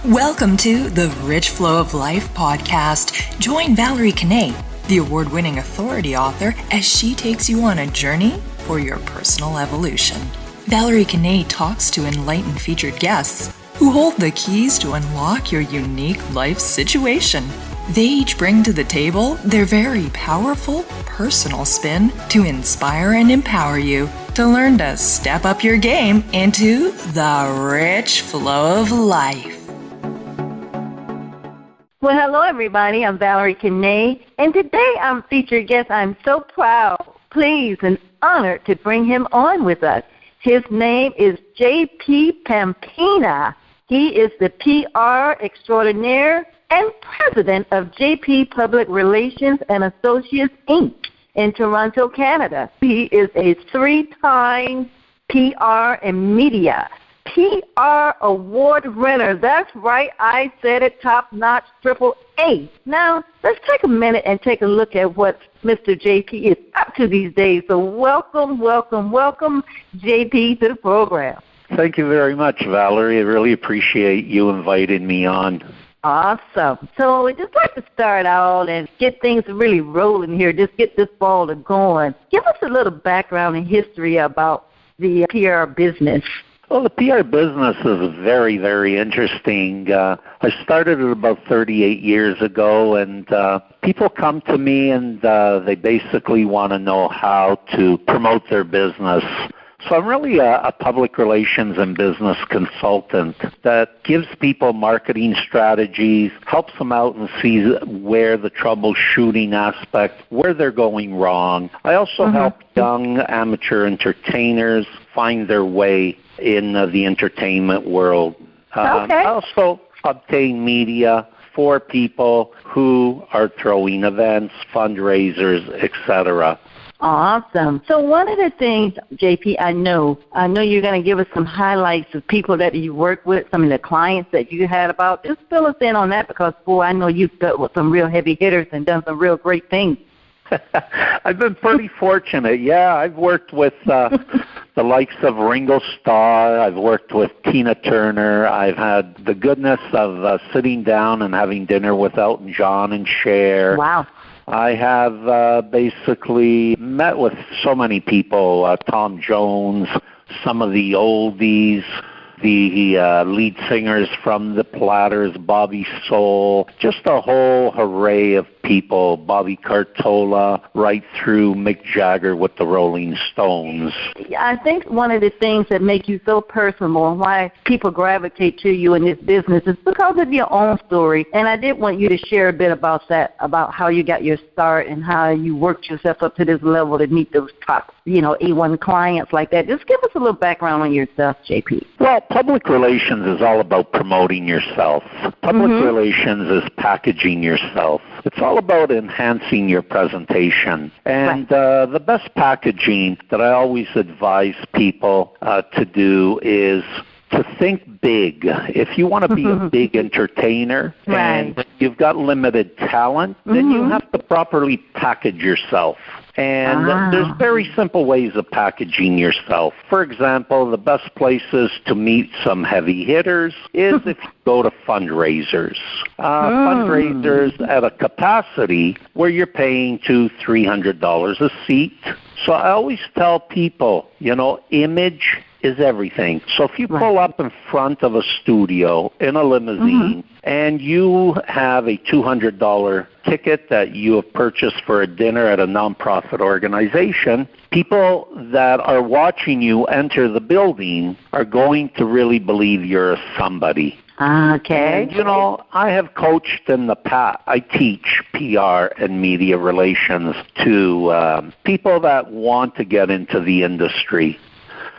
Welcome to the Rich Flow of Life podcast. Join Valerie Kanay, the award-winning authority author, as she takes you on a journey for your personal evolution. Valerie Kanay talks to enlightened featured guests who hold the keys to unlock your unique life situation. They each bring to the table their very powerful personal spin to inspire and empower you to learn to step up your game into the rich flow of life. Well, hello, everybody. I'm Valerie Kanay, and today I'm featured guest. I'm so proud, pleased, and honored to bring him on with us. His name is J.P. Pampena. He is the PR Extraordinaire and president of J.P. Public Relations and Associates, Inc. in Toronto, Canada. He is a three-time PR and media PR award winner. That's right, I said it, top-notch, triple A. Now, let's take a minute and take a look at what Mr. JP is up to these days. So welcome, JP, to the program. Thank you very much, Valerie. I really appreciate you inviting me on. Awesome. So we'd just like to start out and get things really rolling here, just get this ball going. Give us a little background and history about the PR business. Well, the PR business is very, very interesting. I started it about 38 years ago, and people come to me and they basically want to know how to promote their business. So I'm really a public relations and business consultant that gives people marketing strategies, helps them out and sees where the troubleshooting aspect, where they're going wrong. I also help young amateur entertainers find their way in the entertainment world. I also obtain media for people who are throwing events, fundraisers, etc. Awesome. So one of the things, JP, I know you're going to give us some highlights of people that you work with, some of the clients that you had about. Just fill us in on that because, boy, I know you've dealt with some real heavy hitters and done some real great things. I've been pretty fortunate. Yeah, I've worked with the likes of Ringo Starr. I've worked with Tina Turner. I've had the goodness of sitting down and having dinner with Elton John and Cher. Wow. I have basically met with so many people, Tom Jones, some of the oldies, the lead singers from the Platters, Bobby Soul, just a whole array of people, Bobby Cartola, right through Mick Jagger with the Rolling Stones. I think one of the things that make you so personal and why people gravitate to you in this business is because of your own story. And I did want you to share a bit about that, about how you got your start and how you worked yourself up to this level to meet those top, A1 clients like that. Just give us a little background on yourself, JP. Well, public relations is all about promoting yourself. Public relations is packaging yourself. It's all about enhancing your presentation. And the best packaging that I always advise people to do is to think big. If you want to be a big entertainer and you've got limited talent, then you have to properly package yourself. And there's very simple ways of packaging yourself. For example, the best places to meet some heavy hitters is if you go to fundraisers. Fundraisers at a capacity where you're paying $200-$300 a seat. So I always tell people, image is everything. So if you pull up in front of a studio in a limousine and you have a $200 ticket that you have purchased for a dinner at a nonprofit organization, people that are watching you enter the building are going to really believe you're a somebody. Okay. And, I have coached in the past. I teach PR and media relations to people that want to get into the industry.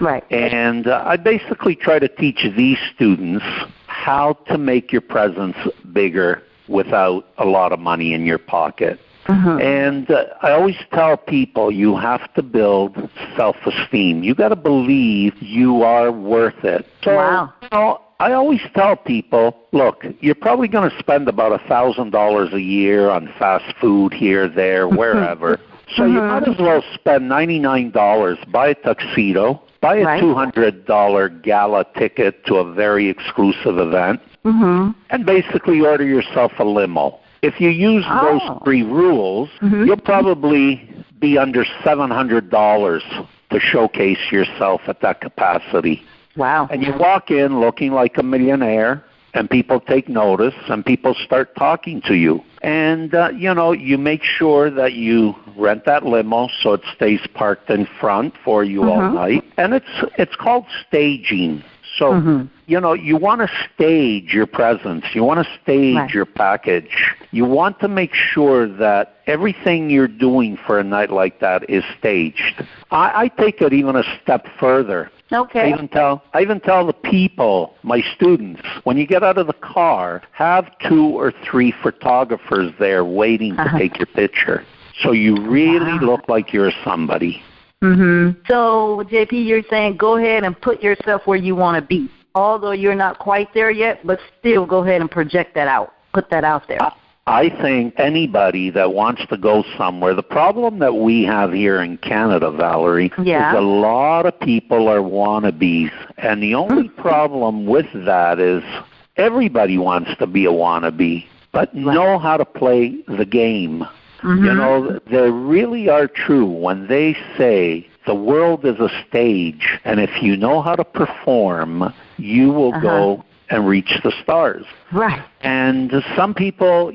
Right. And I basically try to teach these students how to make your presence bigger without a lot of money in your pocket. And I always tell people you have to build self-esteem. You got to believe you are worth it. So, I always tell people, look, you're probably going to spend about $1,000 a year on fast food here, there, wherever. So you might as well spend $99, buy a tuxedo, buy a Right. $200 gala ticket to a very exclusive event, and basically order yourself a limo. If you use those 3 rules, you'll probably be under $700 to showcase yourself at that capacity. Wow. And you walk in looking like a millionaire, and people take notice, and people start talking to you. And, you make sure that you rent that limo so it stays parked in front for you all night. And it's called staging. So, you want to stage your presence. You want to stage your package. You want to make sure that everything you're doing for a night like that is staged. I take it even a step further. Okay. I even tell the people, my students, when you get out of the car, have 2 or 3 photographers there waiting to take your picture. So you really look like you're somebody. So, JP, you're saying go ahead and put yourself where you want to be. Although you're not quite there yet, but still go ahead and project that out. Put that out there. I think anybody that wants to go somewhere, the problem that we have here in Canada, Valerie, is a lot of people are wannabes. And the only problem with that is everybody wants to be a wannabe, but know how to play the game. They really are true when they say the world is a stage, and if you know how to perform, you will go and reach the stars. Right. And some people,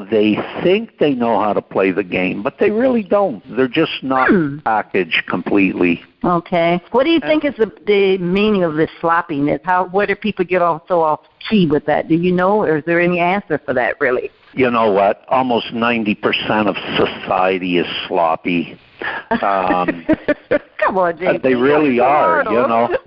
they think they know how to play the game, but they really don't. They're just not packaged completely. Okay. What do you think is the meaning of this sloppiness? Where do people get so off key with that? Do you know, or is there any answer for that, really? You know what? Almost 90% of society is sloppy. Come on, James. They really are.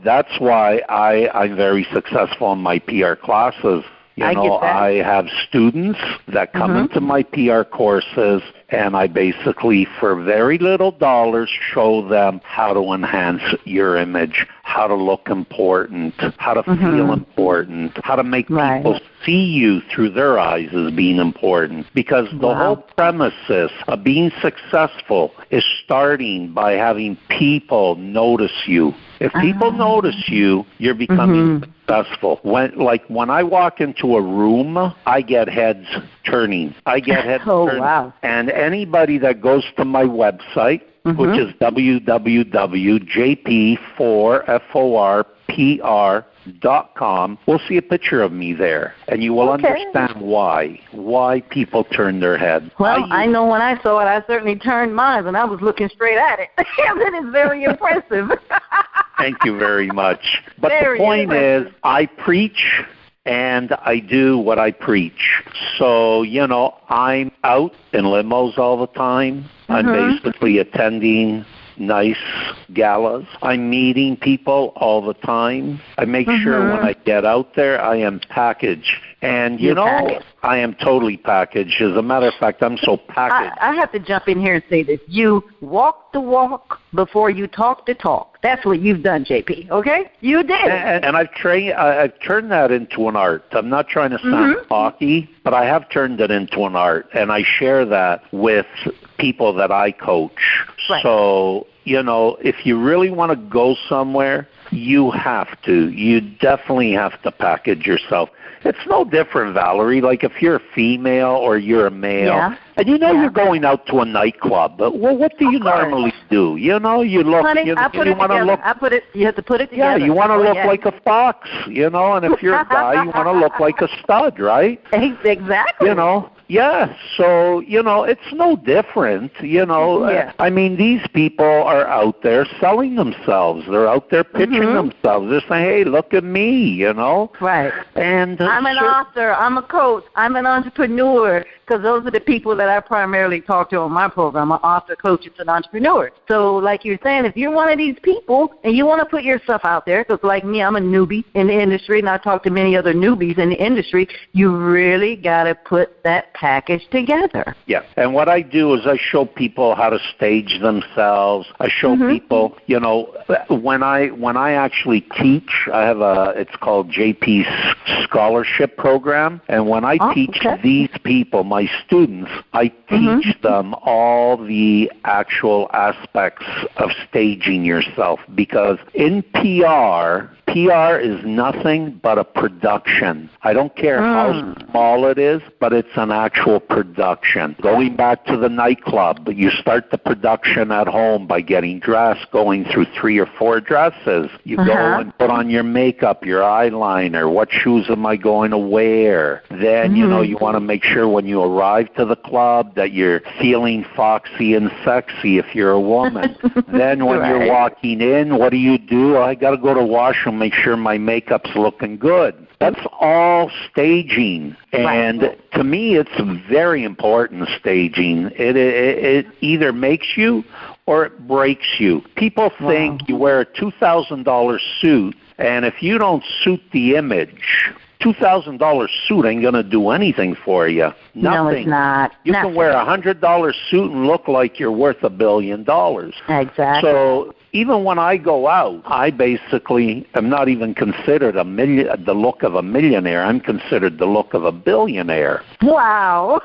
That's why I'm very successful in my PR classes. I have students that come into my PR courses, and I basically, for very little dollars, show them how to enhance your image, how to look important, how to feel important, how to make people see you through their eyes as being important. Because the whole premises of being successful is starting by having people notice you. If people notice you, you're becoming successful. When I walk into a room, I get heads turning. I get heads turning. Wow. And anybody that goes to my website, which is www.jp4forpr.com, will see a picture of me there, and you will understand why people turn their head. Well, I know when I saw it, I certainly turned mine, and I was looking straight at it. That is very impressive. Thank you very much. But the point is, I preach and I do what I preach. So, I'm out in limos all the time. I'm basically attending nice galas. I'm meeting people all the time. I make sure when I get out there, I am packaged. And, I am totally packaged. As a matter of fact, I'm so packaged. I have to jump in here and say this. You walk the walk before you talk the talk. That's what you've done, JP, okay? You did. And I've turned that into an art. I'm not trying to sound cocky, but I have turned it into an art. And I share that with people that I coach. Right. So, if you really want to go somewhere, you have to. You definitely have to package yourself. It's no different, Valerie. Like if you're a female or you're a male, and you're going out to a nightclub. But what do you normally do? You look. Honey, you want to look. You have to put it together. Yeah, you want to look like a fox. And if you're a guy, you want to look like a stud, right? Exactly. Yeah, so, it's no different, I mean, these people are out there selling themselves. They're out there pitching themselves. They're saying, hey, look at me, Right. And I'm an author. I'm a coach. I'm an entrepreneur. Because those are the people that I primarily talk to on my program. I'm an author, coach, and an entrepreneur. So like you're saying, if you're one of these people and you want to put yourself out there, because like me, I'm a newbie in the industry, and I talk to many other newbies in the industry, you really got to put that package together. Yeah, and what I do is I show people how to stage themselves. I show people, when I actually teach, I have it's called JP's Scholarship Program, and when I teach these people, my my students, I teach them all the actual aspects of staging yourself, because in PR is nothing but a production. I don't care how small it is, but it's an actual production. Going back to the nightclub, you start the production at home by getting dressed, going through 3 or 4 dresses. You go and put on your makeup, your eyeliner, what shoes am I going to wear? Then, you know, you want to make sure when you arrive to the club that you're feeling foxy and sexy if you're a woman. Then when you're walking in, what do? I got to go to washroom, make sure my makeup's looking good. That's all staging. And to me, it's very important, staging. It either makes you or it breaks you. People think you wear a $2,000 suit, and if you don't suit the image, $2,000 suit ain't going to do anything for you. Nothing. No, it's not. You can wear a $100 suit and look like you're worth $1 billion. Exactly. So even when I go out, I basically am not even considered the look of a millionaire. I'm considered the look of a billionaire. Wow.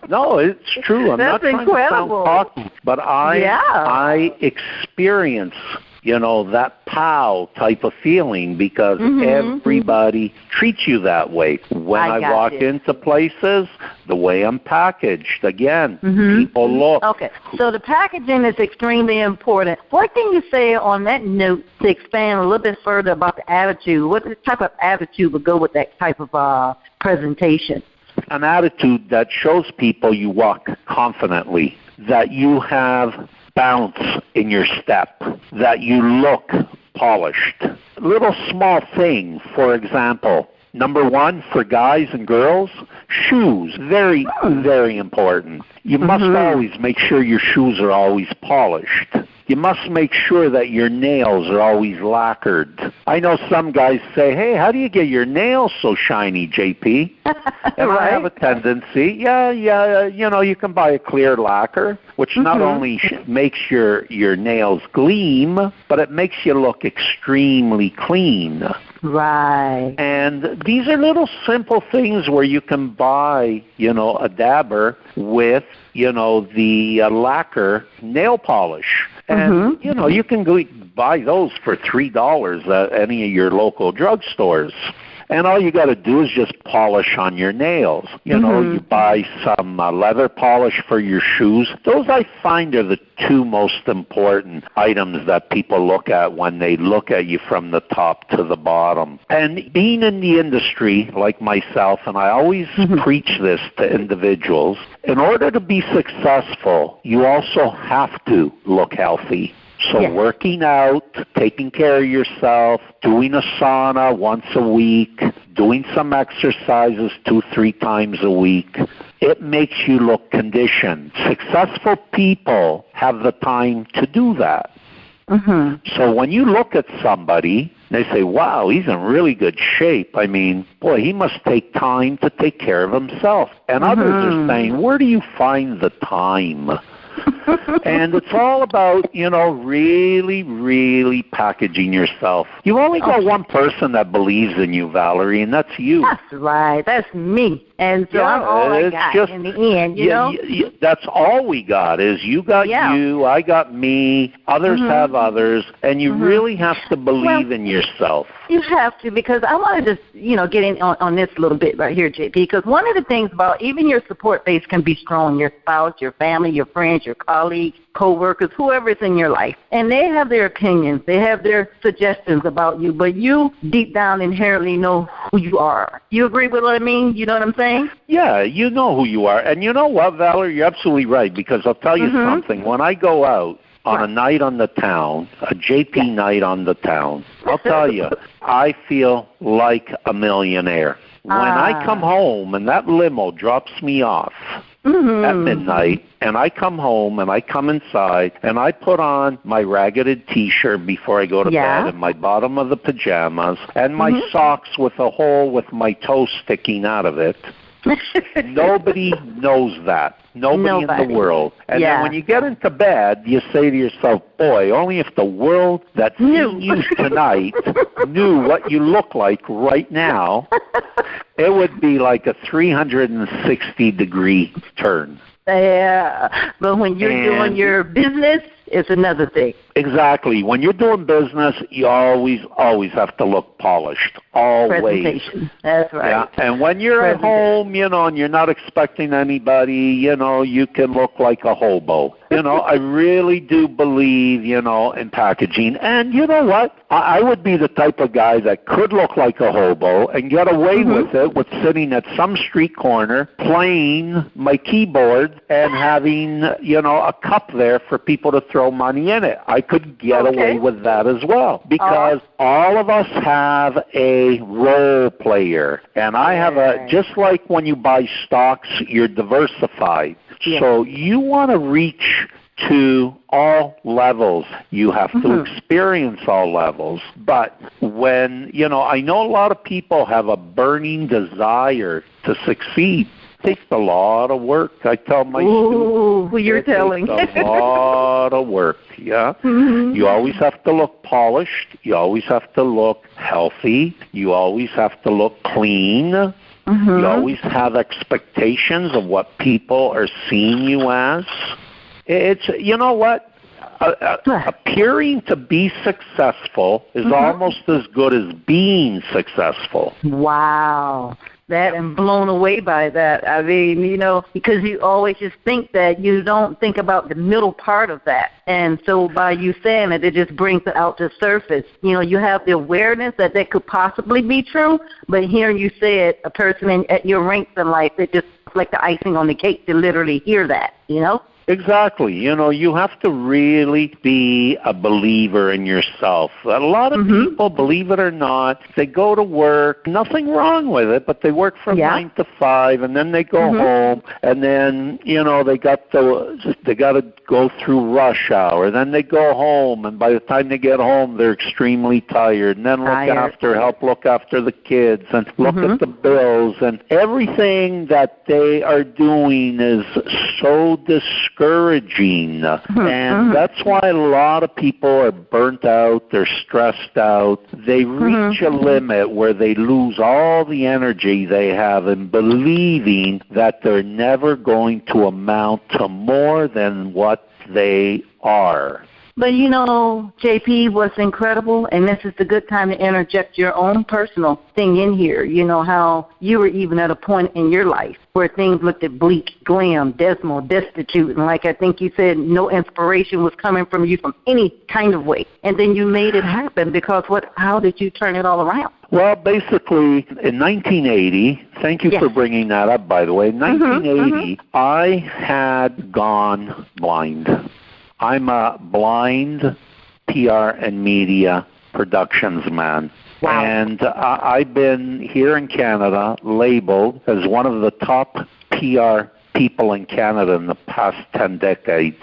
No, it's true. I'm not trying incredible. to sound cocky, but I experience, you know, that pow type of feeling, because everybody treats you that way. When I walk into places, the way I'm packaged, again, people look. Okay, so the packaging is extremely important. What can you say on that note to expand a little bit further about the attitude? What type of attitude would go with that type of presentation? An attitude that shows people you walk confidently, that you have bounce in your step, that you look polished. Little small thing, for example, number 1 for guys and girls, shoes. Very, very important. You must always make sure your shoes are always polished. You must make sure that your nails are always lacquered. I know some guys say, hey, how do you get your nails so shiny, JP? And I have a tendency, you know, you can buy a clear lacquer, which not only makes your nails gleam, but it makes you look extremely clean. Right. And these are little simple things where you can buy, you know, a dabber with, you know, the lacquer nail polish. And, you know, you can go buy those for $3 at any of your local drugstores. And all you got to do is just polish on your nails. You know, you buy some leather polish for your shoes. Those, I find, are the 2 most important items that people look at when they look at you from the top to the bottom. And being in the industry, like myself, and I always preach this to individuals, in order to be successful, you also have to look healthy. So working out, taking care of yourself, doing a sauna once a week, doing some exercises 2-3 times a week, it makes you look conditioned. Successful people have the time to do that. So when you look at somebody, they say, wow, he's in really good shape. I mean, boy, he must take time to take care of himself. And others are saying, where do you find the time? And it's all about, you know, really, really packaging yourself. You've only got one person that believes in you, Valerie, and that's you. That's right. That's me. And so I'm all I got in the end, you know? That's all we got is you got you, I got me, others have others, and you really have to believe in yourself. You have to, because I want to just, you know, get in on this a little bit right here, JP, because one of the things about even your support base can be strong, your spouse, your family, your friends, your colleagues, co-workers, whoever's in your life. And they have their opinions. They have their suggestions about you, but you deep down inherently know who you are. You agree with what I mean? You know what I'm saying? Yeah, you know who you are. And you know what, Valerie, you're absolutely right, because I'll tell you something. When I go out on a night on the town, a JP night on the town, I'll tell you, I feel like a millionaire. When I come home and that limo drops me off at midnight, and I come home and I come inside and I put on my raggeted T-shirt before I go to bed and my bottom of the pajamas and my socks with a hole with my toe sticking out of it, Nobody knows that. Nobody in the world. And then when you get into bed, you say to yourself, boy, only if the world that's seeing you tonight knew what you look like right now, it would be like a 360-degree turn. Yeah, but when you're doing your business, it's another thing. Exactly. When you're doing business, you always have to look polished. Always. Presentation. That's right. Yeah. And when you're at home, and you're not expecting anybody, you can look like a hobo. I really do believe, in packaging. And you know what? I would be the type of guy that could look like a hobo and get away with it with sitting at some street corner playing my keyboard and having, a cup there for people to throw money in it. I could get away with that as well because all of us have a role player. And I have just like when you buy stocks, you're diversified. Yeah. So you want to reach to all levels. You have to experience all levels. But when, I know a lot of people have a burning desire to succeed. It takes a lot of work. I tell my students. You're telling. Takes a lot of work, yeah. You always have to look polished. You always have to look healthy. You always have to look clean. You always have expectations of what people are seeing you as. It's, you know what? Appearing to be successful is almost as good as being successful. Wow. That I'm blown away by that. I mean, because you always just think that you don't think about the middle part of that. And so by you saying it, it just brings it out to the surface. You have the awareness that could possibly be true, but hearing you say it, a person at your ranks in life, it just like the icing on the cake to literally hear that, Exactly. You have to really be a believer in yourself. A lot of people, believe it or not, they go to work, nothing wrong with it, but they work from 9 to 5, and then they go home, and then, they got to go through rush hour. Then they go home, and by the time they get home, they're extremely tired, and then help look after the kids, and look at the bills, and everything that they are doing is so discouraging. And that's why a lot of people are burnt out, they're stressed out. They reach a limit where they lose all the energy they have in believing that they're never going to amount to more than what they are. But JP, what's incredible, and this is the good time to interject your own personal thing in here, how you were even at a point in your life where things looked at bleak, glam, dismal, destitute, and like I think you said, no inspiration was coming from you from any kind of way. And then you made it happen because how did you turn it all around? Well, basically, in 1980, thank you for bringing that up, by the way, in 1980, I had gone blind. I'm a blind PR and media productions man. Wow. And I've been here in Canada labeled as one of the top PR people in Canada in the past 10 decades.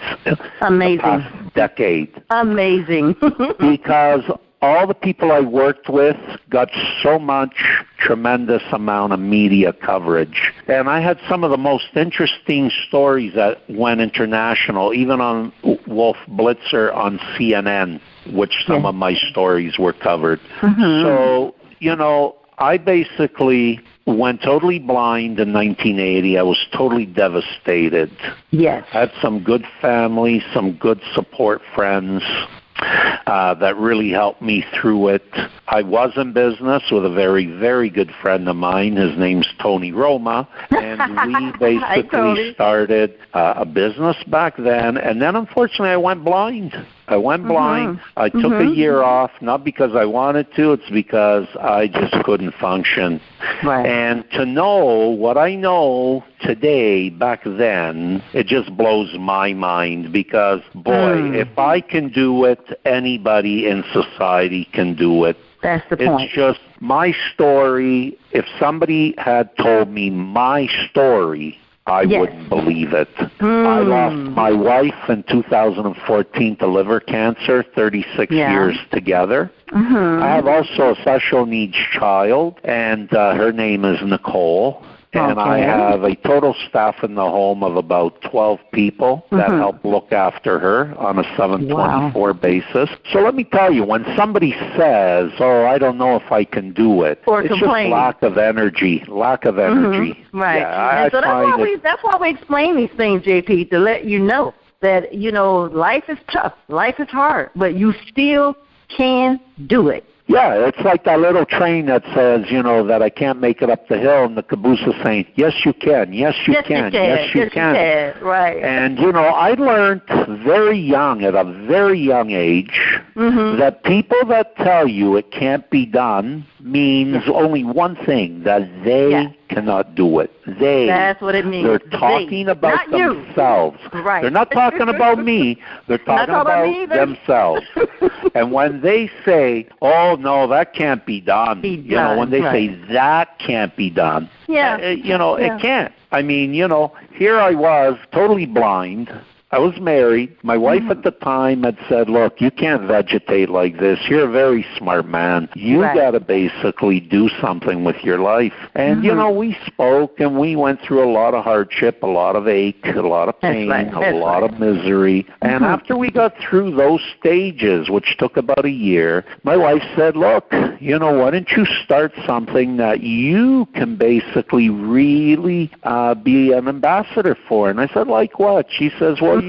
Amazing. The past decade. Amazing. Because all the people I worked with got so much tremendous amount of media coverage. And I had some of the most interesting stories that went international, even on Wolf Blitzer on CNN, which some of my stories were covered. So, I basically went totally blind in 1980. I was totally devastated. Yes. I had some good family, some good support friends that really helped me through it. I was in business with a very, very good friend of mine. His name's Tony Roma, and we basically started a business back then. And then, unfortunately, I went blind. I took a year off, not because I wanted to. It's because I just couldn't function. Right. And to know what I know today, back then, it just blows my mind because, boy, if I can do it, anybody in society can do it. That's the point. It's just my story. If somebody had told me my story, I wouldn't believe it. I lost my wife in 2014 to liver cancer, 36 years together. I have also a special needs child, and her name is Nicole. And I have a total staff in the home of about 12 people that help look after her on a 7/24 basis. So let me tell you, when somebody says, "Oh, I don't know if I can do it," or it's complain. just lack of energy. Right. Yeah, and so that's why we explain these things, JP, to let you know that, life is tough, life is hard, but you still can do it. Yeah, it's like that little train that says, that I can't make it up the hill, and the caboose is saying, yes, you can, yes, you can, yes, you can. Right. And, I learned very young, at a very young age, that people that tell you it can't be done means only one thing, that they cannot do it. That's what it means. They're talking about themselves. Right. They're not talking about me. They're talking about themselves. And when they say, "Oh no, that can't be done," when they say that can't be done, it can't. I mean, here I was, totally blind. I was married. My wife at the time had said, "Look, you can't vegetate like this. You're a very smart man. You got to basically do something with your life." And, we spoke and we went through a lot of hardship, a lot of ache, a lot of pain, a lot of misery. And after we got through those stages, which took about a year, my wife said, "Look, why don't you start something that you can basically really be an ambassador for?" And I said, "Like what?" She says, "Well,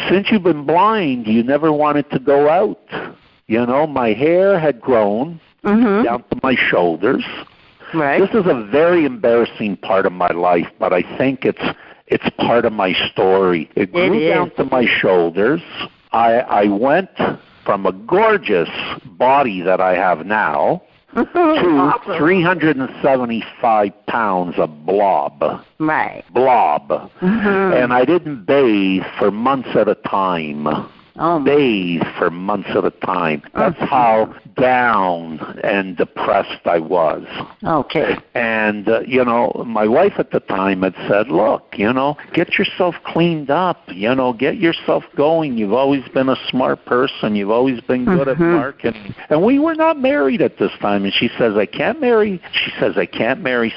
since you've been blind, you never wanted to go out. My hair had grown down to my shoulders. Right. This is a very embarrassing part of my life, but I think it's part of my story. It grew down to my shoulders. I went from a gorgeous body that I have now to 375 pounds of blob. Right. Blob. And I didn't bathe for months at a time. Bathe for months at a time. That's how down and depressed I was. Okay. And, my wife at the time had said, "Look, get yourself cleaned up, get yourself going. You've always been a smart person. You've always been good at marketing." And we were not married at this time. And she says, I can't marry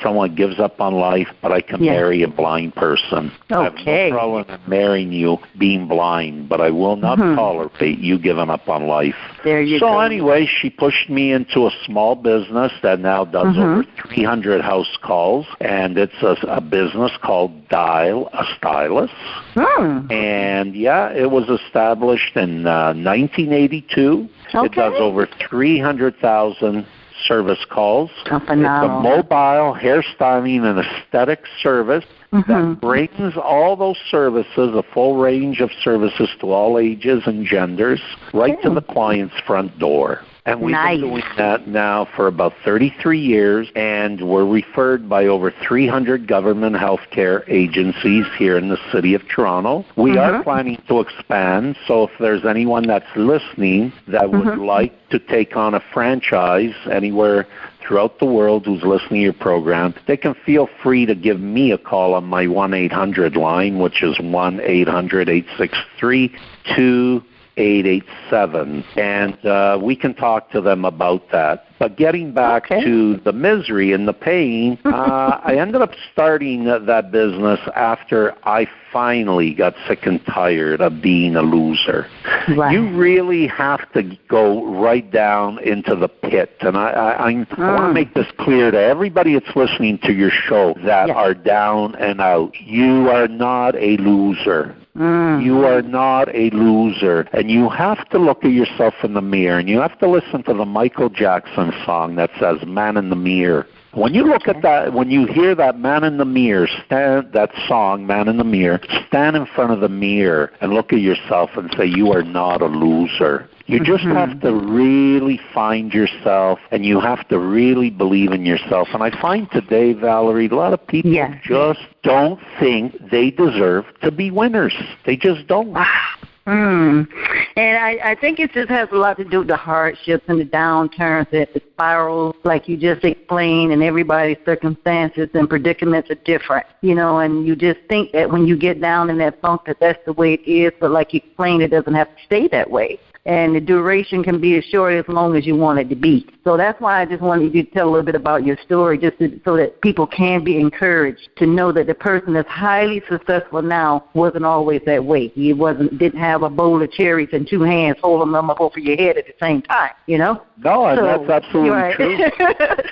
someone who gives up on life, but I can marry a blind person. Okay. I have no problem in marrying you being blind, but I will not tolerate you giving up on life. There you go. So anyway, she pushed me into a small business that now does over 300 house calls, and it's a business called Dial a Stylist. And it was established in 1982. Okay. It does over 300,000 service calls. It's a mobile hairstyling and aesthetic service that brings all those services, a full range of services to all ages and genders, right to the client's front door. And we've been doing that now for about 33 years, and we're referred by over 300 government healthcare agencies here in the city of Toronto. We are planning to expand, so if there's anyone that's listening that would like to take on a franchise anywhere throughout the world who's listening to your program, they can feel free to give me a call on my 1-800 line, which is 1-800-863-2887, and we can talk to them about that. But getting back to the misery and the pain, I ended up starting that business after I finally got sick and tired of being a loser. Right. You really have to go right down into the pit. And I want to make this clear to everybody that's listening to your show that are down and out. You are not a loser. You are not a loser. And you have to look at yourself in the mirror, and you have to listen to the Michael Jackson song that says "Man in the Mirror." When you look at that, when you hear that "Man in the Mirror," that song, "Man in the Mirror," stand in front of the mirror and look at yourself and say, you are not a loser. You just have to really find yourself, and you have to really believe in yourself. And I find today, Valerie, a lot of people just don't think they deserve to be winners. They just don't. And I think it just has a lot to do with the hardships and the downturns, the spirals, like you just explained, and everybody's circumstances and predicaments are different, and you just think that when you get down in that funk that that's the way it is, but like you explained, it doesn't have to stay that way. and the duration can be as short as long as you want it to be. So that's why I just wanted you to tell a little bit about your story, so that people can be encouraged to know that the person that's highly successful now wasn't always that way. He didn't have a bowl of cherries in two hands, holding them up over your head at the same time, you know? No, and that's absolutely true.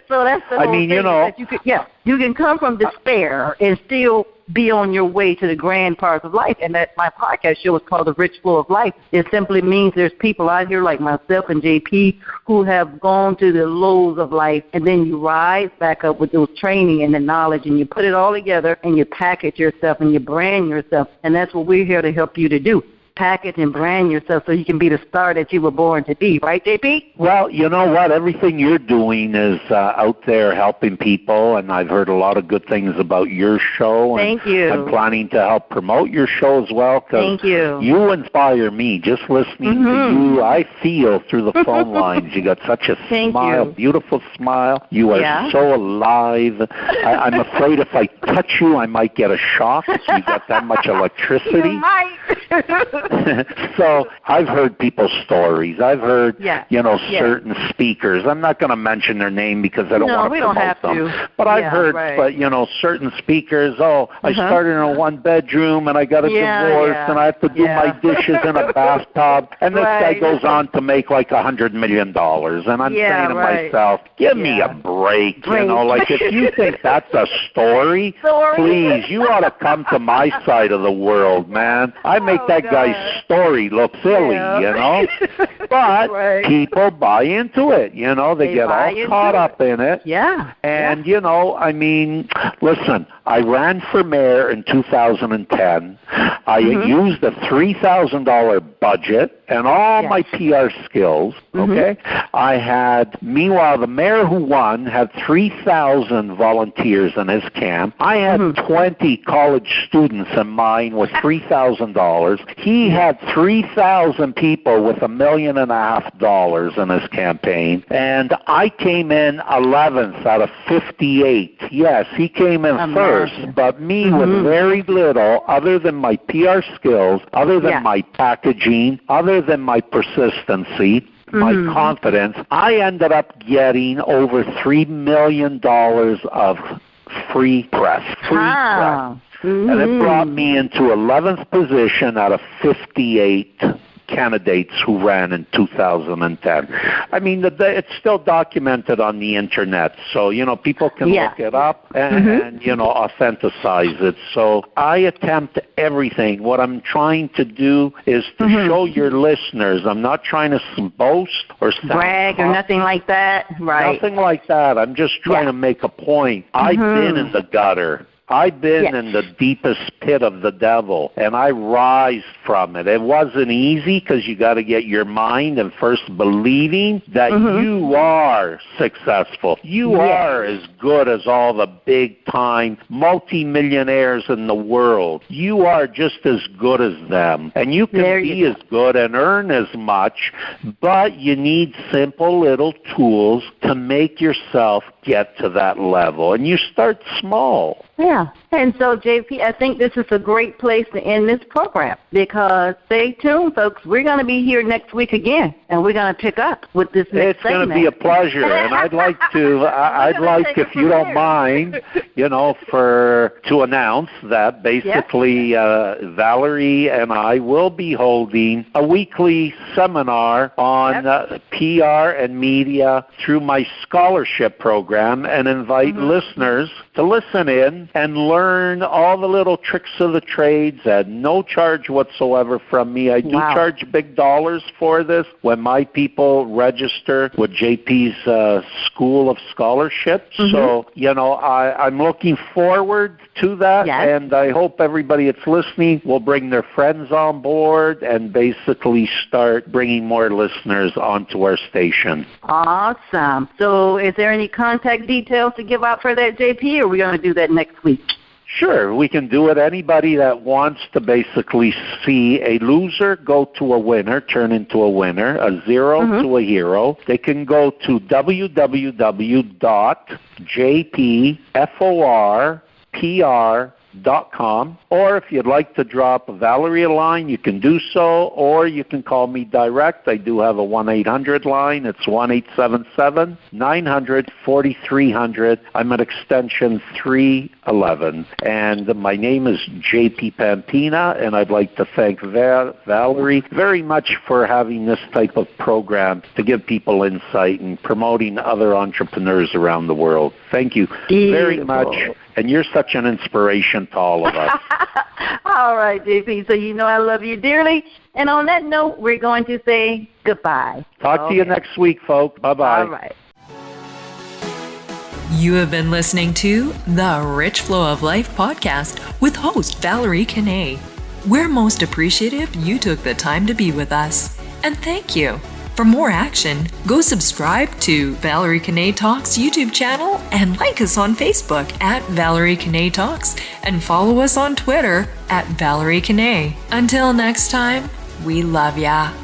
So that's the whole thing. That you can come from despair and still be on your way to the grand parts of life. And that my podcast show is called The Rich Flow of Life. It simply means there's people out here like myself and JP who have gone to the lows of life, and then you rise back up with those training and the knowledge, and you put it all together and you package yourself and you brand yourself. And that's what we're here to help you to do. Package and brand yourself so you can be the star that you were born to be, right, JP? Well, you know what? Everything you're doing is out there helping people, and I've heard a lot of good things about your show. Thank you. I'm planning to help promote your show as well. Thank you. You inspire me. Just listening to you, I feel through the phone lines. You got such a smile, beautiful smile. You are so alive. I'm afraid if I touch you, I might get a shock. You got that much electricity. You might. So I've heard people's stories. I've heard, certain speakers. I'm not going to mention their name because I don't want to promote them. But I've heard, certain speakers, I started in a one-bedroom and I got a divorce and I have to do my dishes in a bathtub. And this guy goes on to make like $100 million. And I'm saying to myself, give me a break. You know, like if you think that's a story, please, you ought to come to my side of the world, man. I make that guy's story look silly, you know. But people buy into it, you know. They get all caught up in it. Yeah. And, you know, I mean, listen, I ran for mayor in 2010. I used a $3,000 budget and all my PR skills, okay? I had, meanwhile, the mayor who won had 3,000 volunteers in his camp. I had 20 college students in mine with $3,000. He had 3,000 people with $1.5 million in his campaign. And I came in 11th out of 58. Yes, he came in first, but me with very little other than my PR skills, other than my packaging, other than my persistency, my confidence, I ended up getting over $3 million of free press. Press. And it brought me into 11th position out of 58 candidates who ran in 2010. I mean, it's still documented on the Internet, so, you know, people can look it up and you know, authenticize it. So I attempt everything. What I'm trying to do is to show your listeners. I'm not trying to boast or brag or nothing like that. Right. Nothing like that. I'm just trying to make a point. I've been in the gutter. I've been in the deepest pit of the devil, and I rise from it. It wasn't easy because you got to get your mind and first believing that you are successful. You are as good as all the big-time multimillionaires in the world. You are just as good as them, and you can be as good and earn as much, but you need simple little tools to make yourself get to that level, and you start small. Yeah. And so, JP, I think this is a great place to end this program because stay tuned, folks. We're going to be here next week again, and we're going to pick up with this next segment. It's going to be a pleasure, and I'd like to, if you don't mind, you know, to announce that basically Valerie and I will be holding a weekly seminar on PR and media through my scholarship program and invite listeners to listen in and learn all the little tricks of the trades at no charge whatsoever from me. I do charge big dollars for this when my people register with JP's School of Scholarships. So, you know, I'm looking forward to that, and I hope everybody that's listening will bring their friends on board and basically start bringing more listeners onto our station. Awesome. So is there any contact details to give out for that, JP, or are we going to do that next week? Sure, we can do it. Anybody that wants to basically see a loser go to a winner, turn into a winner, a zero to a hero, they can go to www.jpforpr.com www.valeriekanay.com. Or if you'd like to drop Valerie a line, you can do so, or you can call me direct. I do have a 1-800 line. It's 1-877-900-4300. I'm at extension 311. And my name is J.P. Pampena, and I'd like to thank Valerie very much for having this type of program to give people insight and promoting other entrepreneurs around the world. Thank you very much. And you're such an inspiration to all of us. All right, JP. So you know I love you dearly. And on that note, we're going to say goodbye. Talk to you next week, folks. Bye-bye. All right. You have been listening to the Rich Flow of Life podcast with host Valerie Kanay. We're most appreciative you took the time to be with us. And thank you. For more action, go subscribe to Valerie Kanay Talks YouTube channel and like us on Facebook at Valerie Kanay Talks and follow us on Twitter at Valerie Kanay. Until next time, we love ya.